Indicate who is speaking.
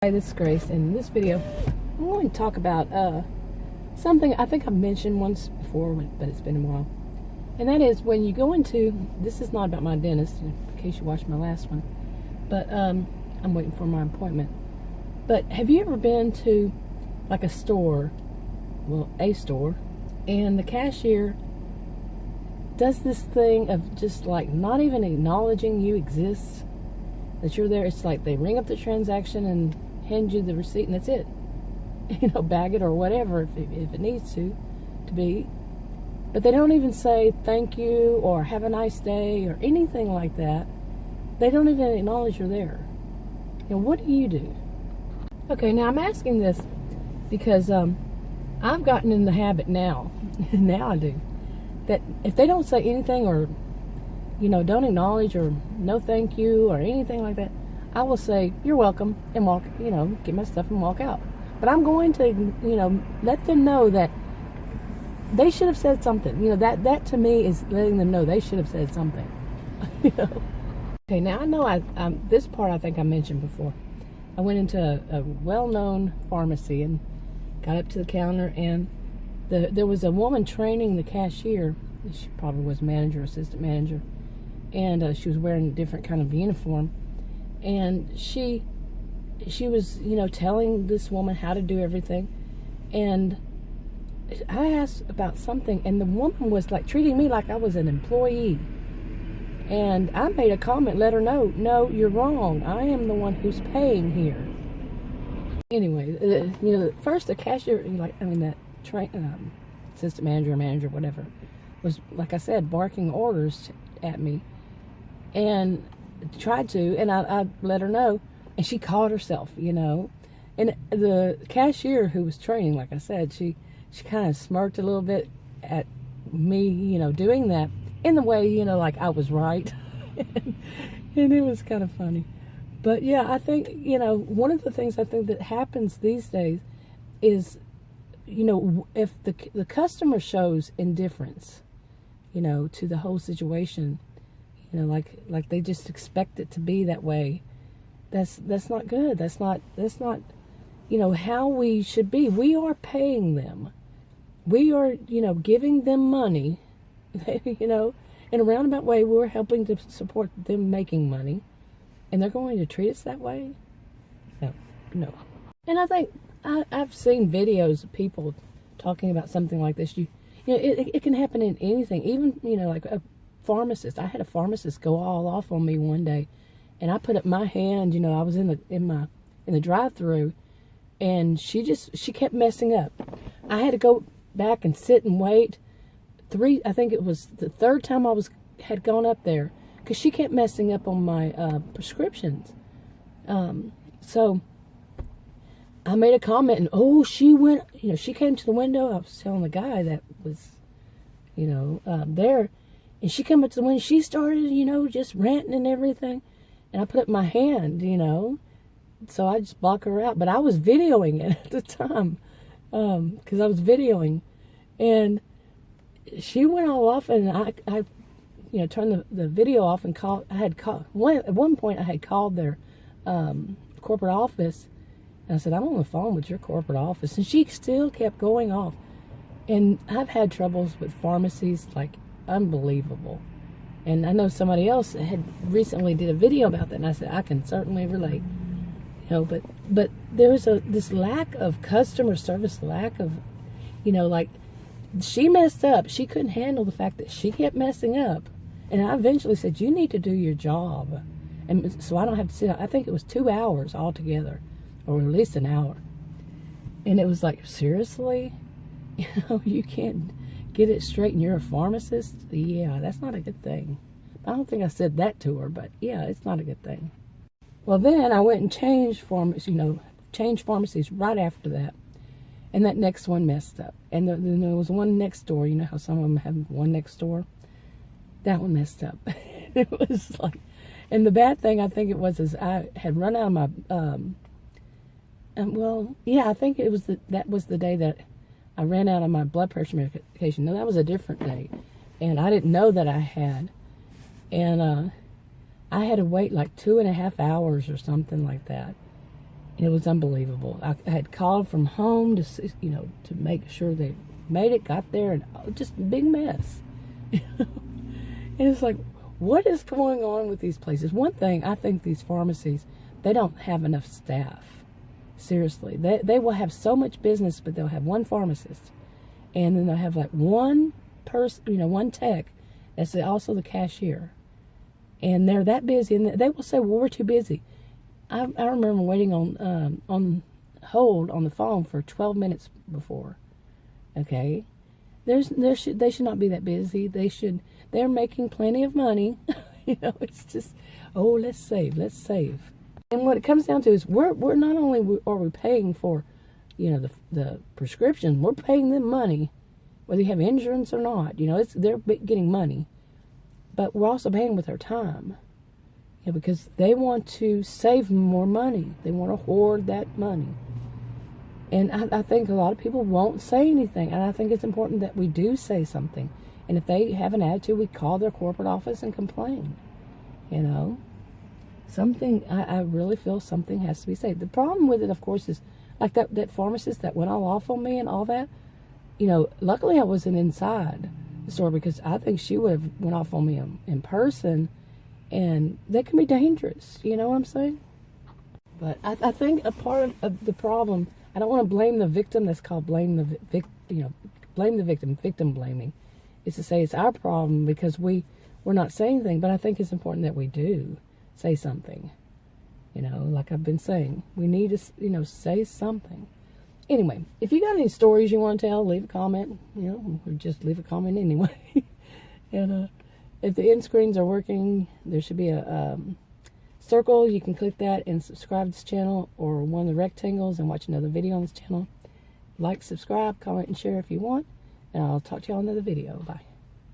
Speaker 1: Hi, this is Grace, and in this video I'm going to talk about something I think I've mentioned once before, but it's been a while. And that is when you go into, this is not about my dentist in case you watched my last one, but I'm waiting for my appointment. But have you ever been to like a store, well, a store, and the cashier does this thing of just like not even acknowledging you exist, that you're there? It's like they ring up the transaction and hand you the receipt, and that's it. You know, bag it or whatever if it needs to be. But they don't even say thank you or have a nice day or anything like that. They don't even acknowledge you're there. You know, what do you do? Okay, now I'm asking this because I've gotten in the habit now, now I do, that if they don't say anything or, you know, don't acknowledge or no thank you or anything like that, I will say, you're welcome, and walk, you know, get my stuff and walk out. But I'm going to, you know, let them know that they should have said something. You know, that to me is letting them know they should have said something. You know? Okay, now I know this part I think I mentioned before. I went into a well-known pharmacy and got up to the counter, and there was a woman training the cashier. She probably was manager, assistant manager, and she was wearing a different kind of uniform. And she was, you know, telling this woman how to do everything. And I asked about something, and the woman was like treating me like I was an employee. And I made a comment, let her know, no, you're wrong. I am the one who's paying here. Anyway, you know, first the cashier, that assistant manager, whatever, was, like I said, barking orders at me. And tried to, and I let her know, and she caught herself, you know. And the cashier who was training, like I said, she kind of smirked a little bit at me, you know, doing that in the way, you know, like I was right. And it was kind of funny. But yeah, I think, you know, one of the things I think that happens these days is, you know, if the customer shows indifference, you know, to the whole situation, you know, like they just expect it to be that way. That's not good. That's not, you know, how we should be. We are paying them. We are, you know, giving them money. You know, in a roundabout way, we're helping to support them making money, and they're going to treat us that way? No. And I think I've seen videos of people talking about something like this. You know, it can happen in anything. Even, you know, like a pharmacist. I had a pharmacist go all off on me one day, and I put up my hand. You know, I was in the drive-through, and she kept messing up. I had to go back and sit and wait. I think it was the third time I had gone up there, because she kept messing up on my prescriptions. So I made a comment, and she went. You know, she came to the window. I was telling the guy that was, you know, there. And she came up to the window, she started, you know, just ranting and everything. And I put up my hand, you know, so I just blocked her out. But I was videoing it at the time, because I was videoing. And she went all off, and I you know, turned the video off and called. At one point I had called their corporate office. And I said, I'm on the phone with your corporate office. And she still kept going off. And I've had troubles with pharmacies, like, unbelievable. And I know somebody else had recently did a video about that, and I said, I can certainly relate. You know, but there was this lack of customer service, lack of, you know, like, she messed up. She couldn't handle the fact that she kept messing up. And I eventually said, you need to do your job. And so I don't have to sit. I think it was 2 hours altogether, or at least an hour. And it was like, seriously? You know, you can't get it straight and you're a pharmacist? Yeah, that's not a good thing. I don't think I said that to her, but yeah, it's not a good thing. Well, then I went and changed pharmacies right after that. And that next one messed up. And then there was one next door. You know how some of them have one next door? That one messed up. It was like, and the bad thing I think it was is I had run out of my, I think it was that was the day that I ran out of my blood pressure medication. No, that was a different day. And I didn't know that I had. And I had to wait like 2.5 hours or something like that. It was unbelievable. I had called from home to, to make sure they made it, got there, and just a big mess. And it's like, what is going on with these places? One thing, I think these pharmacies, they don't have enough staff. Seriously. They will have so much business, but they'll have one pharmacist. And then they'll have like one person, one tech that's also the cashier. And they're that busy, and they will say, well, we're too busy. I remember waiting on hold on the phone for 12 minutes before. Okay? They should not be that busy. They're making plenty of money. It's just, oh, let's save. And what it comes down to is we're not only are we paying for, the prescription, we're paying them money, whether you have insurance or not. They're getting money, but we're also paying with our time. Because they want to save more money. They want to hoard that money. And I think a lot of people won't say anything. And I think it's important that we do say something. And if they have an attitude, we call their corporate office and complain. Something, I really feel something has to be said. The problem with it, of course, is like that pharmacist that went all off on me and all that. Luckily I wasn't inside the store, because I think she would have went off on me in person. And they can be dangerous, you know what I'm saying? But I think a part of the problem, I don't want to blame the victim. That's called blame the victim, victim blaming. Is to say it's our problem because we're not saying anything. But I think it's important that we do say something. Like I've been saying, we need to, say something. Anyway, if you got any stories you want to tell, leave a comment. Or just leave a comment anyway. And if the end screens are working, there should be a circle. You can click that and subscribe to this channel, or one of the rectangles and watch another video on this channel. Like, subscribe, comment, and share if you want. And I'll talk to y'all in another video. Bye.